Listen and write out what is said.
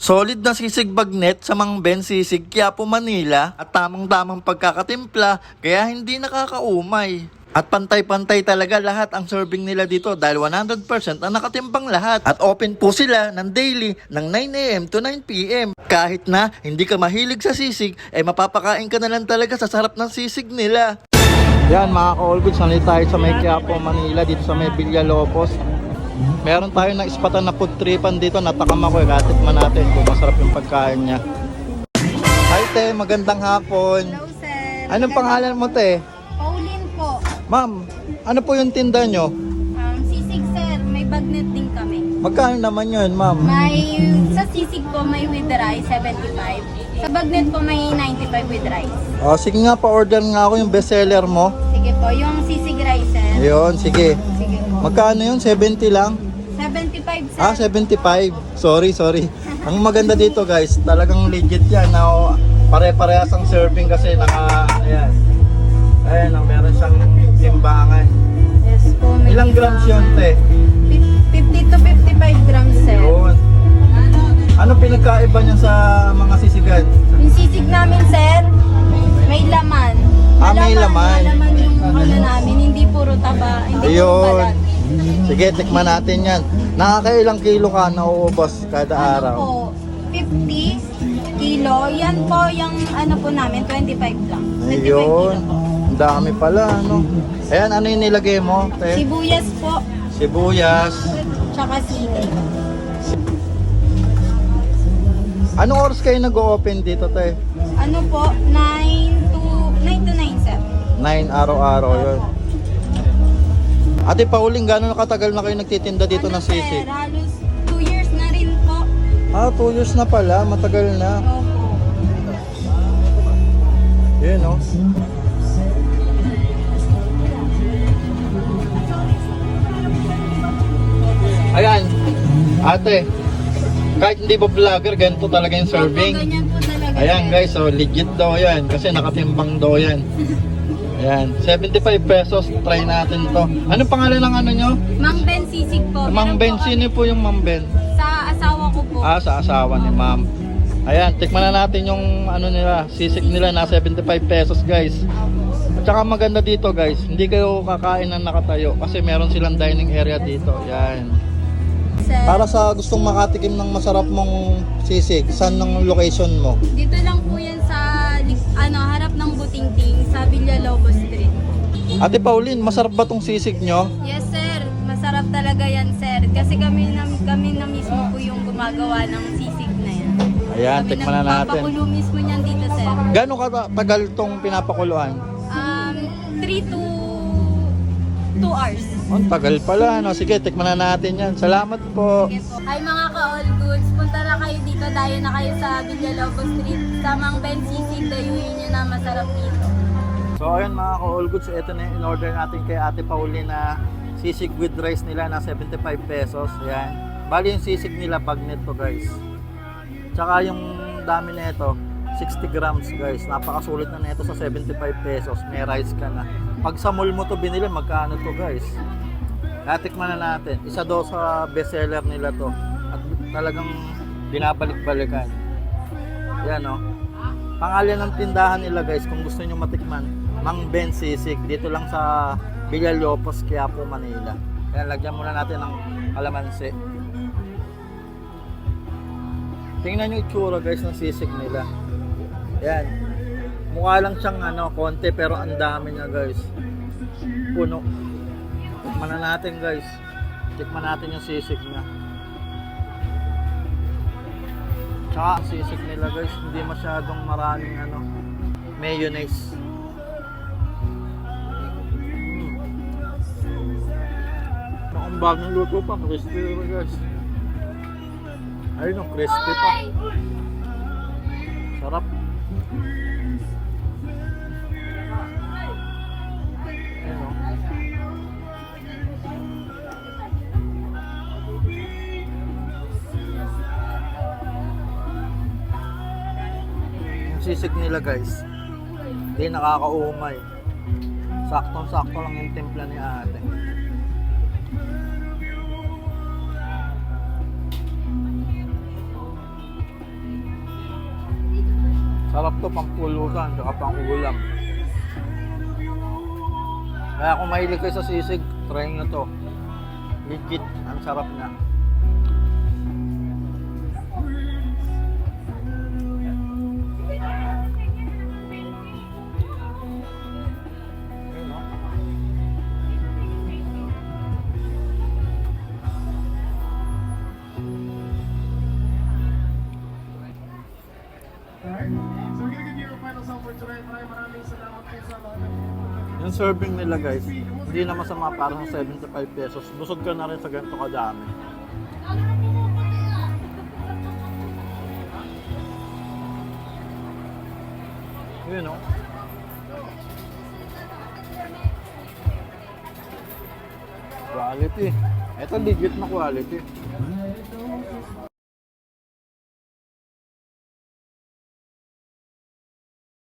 Solid na sisig bagnet sa Mang Ben Sisig Quiapo, Manila at tamang-tamang pagkakatimpla kaya hindi nakakaumay. At pantay-pantay talaga lahat ang serving nila dito dahil 100% ang nakatimbang lahat. At open po sila ng daily ng 9 AM to 9 PM. Kahit na hindi ka mahilig sa sisig, ay mapapakain ka na lang talaga sa sarap ng sisig nila. Yan mga ka-all goods, nandito tayo sa may Quiapo, Manila, dito sa may Villalobos. Meron tayo na ispatan na food tripan dito, natakam ako katikman natin kung masarap yung pagkain niya. Hi te, magandang hapon. Hello sir. Anong pangalan mo te? Pauline po. Ma'am, ano po yung tinda nyo? Sisig sir, may bagnet din kami. Magkano naman yun ma'am? Sa sisig po may with rice, 75. Sa bagnet po may 95 with rice. O sige nga, pa-order nga ako yung bestseller mo. Sige po, yung sisig rice sir. Ayun, sige. Sige po. Magkano yun? 70 lang? 75 sir. 75. Sorry. Ang maganda dito guys, talagang legit yan. Now, pare-parehas ang serving kasi ayan. Ayan, meron siyang timbangan. Yes po. May Ilang grams yun, te? 50 to 55 grams sir. Yun. Ano pinagkaiba niya sa mga sisigan? Yung sisig namin sir, may laman. May laman. Malaman yung namin, hindi puro taba, hindi puro Ayun. balat. Sige, tikman natin yan. Nakakailang kilo ka nauubos kada araw? Po, 50 kilo. Yan po yung ano po namin, 25 lang. 25 kilo Ayun. po. Ang dami pala, ano? Ayan, ano yung nilagay mo, te? Sibuyas po, Sibuyas. tsaka sili. Anong oras kayo nag-o-open dito, te? Ano po, 9 to 9 sir. 9 araw-araw yun. Ate Pauling, gano'n katagal na kayo nagtitinda dito ng Sir, sisig? halos 2 years na rin po. 2 years na pala, matagal na. Opo. Yun, no? Ayan, ate, kahit hindi ba vlogger, ganito talaga yung serving. Ganyan po talaga. Ayan sir. guys, so legit daw yan kasi nakatimbang daw yan. Ayan, 75 pesos, try natin to. Anong pangalan ng ano nyo? Mang Ben sisig po. Mang Meron Ben, po sino po yung Mang Ben? sa asawa ko po. Sa asawa ni ma'am. Ayan, tikman na natin yung ano nila, sisig nila na 75 pesos guys. At saka maganda dito guys, hindi kayo kakain ng nakatayo kasi meron silang dining area dito. Ayan. Sir. Para sa gustong makatikim ng masarap mong sisig, saan ng location mo? Dito lang po yan sa harap ng Butingting sa Villalobos Street. Ate Pauline, masarap ba tong sisig nyo? Yes sir, masarap talaga yan sir. Kasi kami na mismo po yung gumagawa ng sisig na yan. Ayan, Kami tikman na natin. nagpapakulo mismo niyan dito sir. Gano'ng katagal tong pinapakuluan? 3 to 2 hours. Ang tagal pala, no? Sige, tikman na natin yan. Salamat po. Okay po. Hi mga ka-all goods, punta na kayo dito, dayo na kayo sa Villalobos Street. Sa Mang Ben Sisig, dayuhin nyo na, masarap dito. So ayun mga ka-all goods, ito na yung in-order natin kay Ate Pauline na sisig with rice nila na 75 pesos. Ayan. Bali yung sisig nila bagnet to guys. Tsaka yung dami na ito, 60 grams guys. Napakasulit na ito sa 75 pesos. May rice ka na. Pag sa mall mo to binili, magkano to guys? Natikman na natin. Isa daw sa bestseller nila to. At talagang binabalik-balikan. Yan o. Pangalan ng tindahan nila guys, kung gusto nyo matikman, Mang Ben Sisig. Dito lang sa Villalobos, Quiapo, Manila. Yan, lagyan muna natin ng kalamansi. Tingnan nyo itsura guys ng sisig nila. Yan. Mukha lang siyang konti pero ang dami niya guys. Puno. Tikman na natin guys. Tikman natin yung sisig niya. Tsaka ang sisig nila guys, hindi masyadong maraming mayonnaise. Ang bagong luto pa, crispy pa guys. Ayun o, crispy pa. Sarap. Ayun o. Yung sisig nila guys, hindi nakakaumay. Saktong-sakto lang yung timpla ni ate. Sarap to pang pulutan, tsaka pang ulam. Kaya kung mahilig kayo sa sisig, try nyo to. Legit, ang sarap na. Ayun, no? Alright. So we're gonna give you a final song for tonight. Maraming salamat po sa lahat ng Yung serving nila guys, hindi na masama para sa 75 pesos. Busog ka na rin sa ganito kadami. Yun o. Quality. Ito legit na quality.